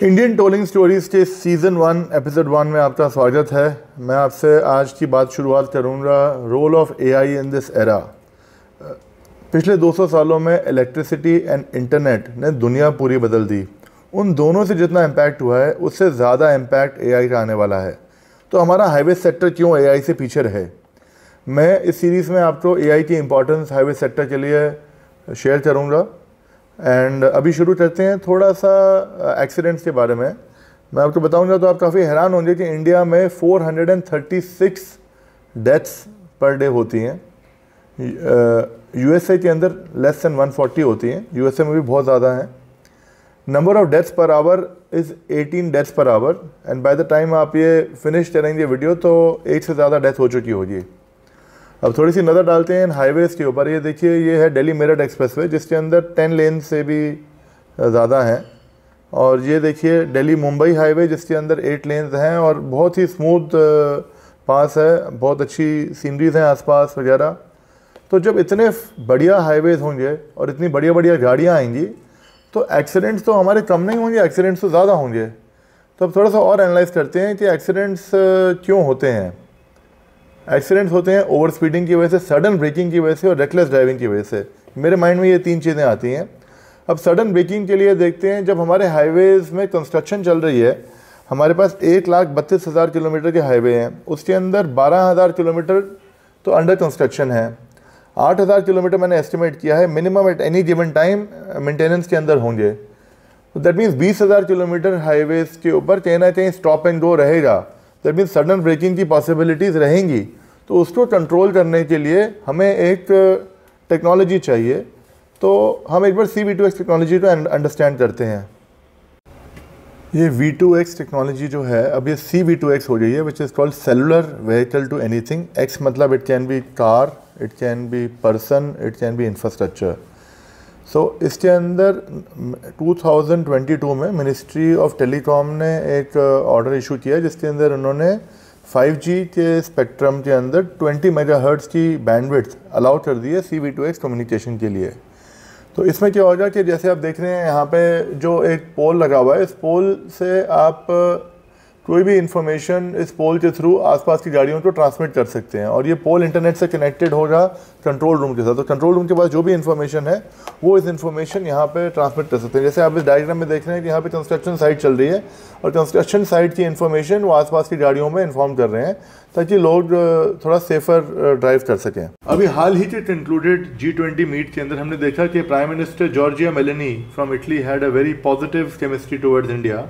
Indian tolling stories के season 1 episode 1 में आपका स्वागत है। मैं आपसे आज की बात शुरुआत करूंगा role of AI in this era. पिछले 200 सालों में इलेक्ट्रिसिटी एंड इंटरनेट ने दुनिया पूरी बदल दी। उन दोनों से जितना इम्पैक्ट हुआ है उससे ज़्यादा इम्पैक्ट एआई का आने वाला है। तो हमारा हाईवे सेक्टर क्यों एआई से पीछे रहे? मैं इस सीरीज़ में आपको एआई की इम्पोर्टेंस हाईवे सेक्टर के लिए शेयर करूँगा। एंड अभी शुरू करते हैं थोड़ा सा एक्सीडेंट्स के बारे में। मैं आपको बताऊंगा तो आप काफ़ी हैरान होंगे कि इंडिया में 436 डेथ्स पर डे होती हैं। यूएसए के अंदर लेस देन 140 होती हैं। यूएसए में भी बहुत ज़्यादा हैं। Number of deaths per hour is 18 deaths per hour and by the time आप ये फिनिश करेंगे वीडियो तो एक से ज़्यादा डेथ हो चुकी होगी। अब थोड़ी सी नज़र डालते हैं हाईवेज़ के ऊपर। ये देखिए, ये है दिल्ली मेरठ एक्सप्रेसवे जिसके अंदर 10 लेन से भी ज़्यादा हैं। और ये देखिए दिल्ली मुंबई हाईवे जिसके अंदर 8 लेन्स हैं और बहुत ही स्मूथ पास है, बहुत अच्छी सीनरीज हैं आसपास वगैरह। तो जब इतने बढ़िया हाईवेज़ होंगे और इतनी बढ़िया बढ़िया गाड़ियाँ आएंगी तो एक्सीडेंट्स तो हमारे कम नहीं होंगे, एक्सीडेंट्स तो ज़्यादा होंगे। तो अब थोड़ा सा और एनालाइज करते हैं कि एक्सीडेंट्स क्यों होते हैं। एक्सीडेंट्स होते हैं ओवर स्पीडिंग की वजह से, सडन ब्रेकिंग की वजह से और रेकलेस ड्राइविंग की वजह से। मेरे माइंड में ये 3 चीज़ें आती हैं। अब सडन ब्रेकिंग के लिए देखते हैं, जब हमारे हाईवेज़ में कंस्ट्रक्शन चल रही है, हमारे पास 1,32,000 किलोमीटर के हाईवे हैं, उसके अंदर 12,000 किलोमीटर तो अंडर कंस्ट्रक्शन है। 8,000 किलोमीटर मैंने एस्टिमेट किया है minimum at any given time maintenance के अंदर होंगे। तो दैट मीन्स 20,000 किलोमीटर हाईवेज़ के ऊपर कहीं ना कहीं स्टॉप एंड गो रहेगा। दैट मीन्स सडन ब्रेकिंग की पॉसिबिलिटीज़ रहेंगी। तो उसको कंट्रोल करने के लिए हमें एक टेक्नोलॉजी चाहिए। तो हम एक बार C-V2X टेक्नोलॉजी को अंडरस्टैंड करते हैं। ये V2X टेक्नोलॉजी जो है, अब ये C-V2X हो गई है, which is called cellular vehicle to anything. X मतलब it can be car, it can be person, it can be infrastructure. So इसके अंदर 2022 में मिनिस्ट्री ऑफ टेलीकॉम ने एक ऑर्डर इशू किया जिसके अंदर उन्होंने 5G के स्पेक्ट्रम के अंदर 20 मेगाहर्ट्ज़ की बैंडविड्थ अलाउ कर दी है C-V2X कम्युनिकेशन के लिए। तो इसमें क्या होगा कि जैसे आप देख रहे हैं यहाँ पे जो एक पोल लगा हुआ है, इस पोल से आप कोई भी इंफॉर्मेशन इस पोल के थ्रू आसपास की गाड़ियों को ट्रांसमिट कर सकते हैं। और ये पोल इंटरनेट से कनेक्टेड होगा कंट्रोल रूम के साथ। तो कंट्रोल रूम के पास जो भी इंफॉर्मेशन है वो इस इंफॉर्मेशन यहाँ पे ट्रांसमिट कर सकते हैं। जैसे आप इस डायग्राम में देख रहे हैं कि यहाँ पे कंस्ट्रक्शन साइट चल रही है और कंस्ट्रक्शन साइट की इंफॉर्मेशन वो आसपास की गाड़ियों में इन्फॉर्म कर रहे हैं ताकि लोग थोड़ा सेफर ड्राइव कर सकें। अभी हाल ही के कंक्लूडेड G20 मीट के अंदर हमने देखा कि prime minister Giorgia Meloni from Italy had a very positive chemistry towards India.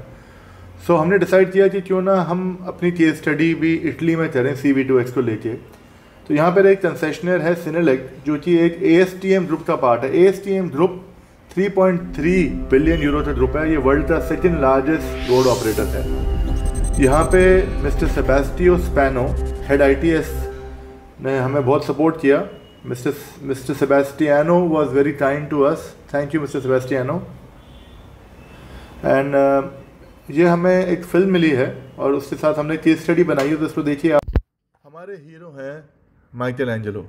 So हमने डिसाइड किया कि क्यों ना हम अपनी केस स्टडी भी इटली में करें C-V2X को लेके। तो यहाँ पर एक कंसेशनर है सिनेलेक जो कि एक ASTM ग्रुप का पार्ट है। ASTM ग्रुप 3.3 बिलियन यूरो का ग्रुप है। ये वर्ल्ड का सेकंड लार्जेस्ट रोड ऑपरेटर है। यहाँ पे mister Sebastiano Spano head ITS ने हमें बहुत सपोर्ट किया। Mister Sebastiano was very kind to us. Thank you mister Sebastiano. And ये हमें एक फ़िल्म मिली है और उसके साथ हमने केस स्टडी बनाई है, तो इसको देखिए आप। हमारे हीरो हैं माइकल एंजेलो।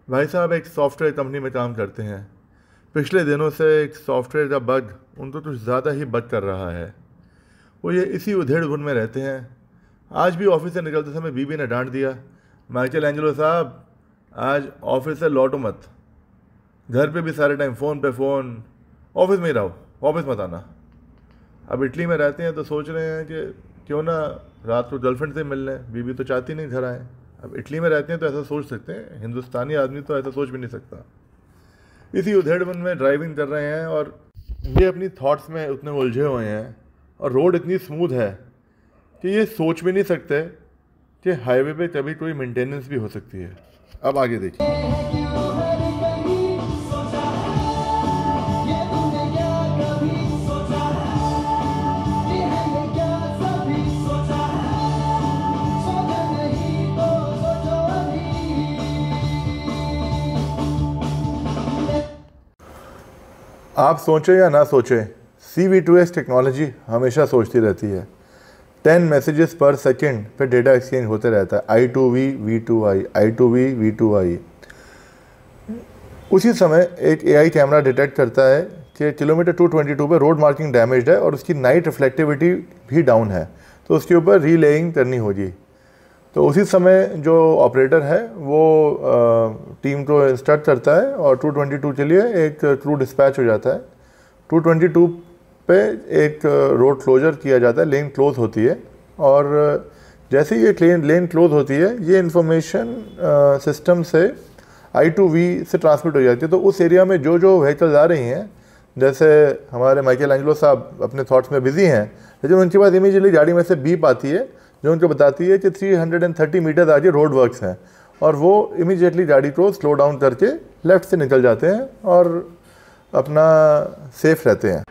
भाई साहब एक सॉफ्टवेयर कंपनी में काम करते हैं। पिछले दिनों से एक सॉफ्टवेयर का बग उनको कुछ ज़्यादा ही बग कर रहा है। वो ये इसी उधेड़-बुन में रहते हैं। आज भी ऑफिस से निकलते समय बीबी ने डांट दिया, माइकल एंजेलो साहब आज ऑफिस से लौटो मत, घर पे भी सारे टाइम फ़ोन पे फ़ोन, ऑफिस में ही रहो, ऑफिस मत आना। अब इटली में रहते हैं तो सोच रहे हैं कि क्यों ना रात को गर्लफ्रेंड से मिल लें। बीबी तो चाहती नहीं घर आए। अब इटली में रहते हैं तो ऐसा सोच सकते हैं, हिंदुस्तानी आदमी तो ऐसा सोच भी नहीं सकता। इसी उधेड़-बुन में ड्राइविंग कर रहे हैं और ये अपनी थॉट्स में उतने उलझे हुए हैं और रोड इतनी स्मूथ है कि ये सोच भी नहीं सकते कि हाईवे पे कभी कोई मेंटेनेंस भी हो सकती है। अब आगे देखिए। आप सोचें या ना सोचें, C-V2X टेक्नोलॉजी हमेशा सोचती रहती है। 10 मैसेजेस पर सेकंड पे डेटा एक्सचेंज होते रहता है, I2V V2I, I2V V2I। उसी समय एक AI कैमरा डिटेक्ट करता है कि किलोमीटर 222 पे रोड मार्किंग डैमेज्ड है और उसकी नाइट रिफ्लेक्टिविटी भी डाउन है, तो उसके ऊपर रीलेइंग करनी होगी। तो उसी समय जो ऑपरेटर है वो टीम को इंस्ट्रक्ट करता है और 222 के लिए एक क्रू डिस्पैच हो जाता है। 222 पे एक रोड क्लोजर किया जाता है, लेन क्लोज होती है, और जैसे ही ये लेन क्लोज होती है ये इन्फॉर्मेशन सिस्टम से I2V से ट्रांसमिट हो जाती है। तो उस एरिया में जो जो व्हीकल्स आ रही हैं, जैसे हमारे माइकल एंजेलो साहब अपने थॉट्स में बिजी हैं, लेकिन उनके पास इमीडिएटली गाड़ी में से बीप आती है जो उनको बताती है कि 330 मीटर आगे रोड वर्क्स हैं, और वो इमीडिएटली गाड़ी को स्लो डाउन करके लेफ़्ट से निकल जाते हैं और अपना सेफ रहते हैं।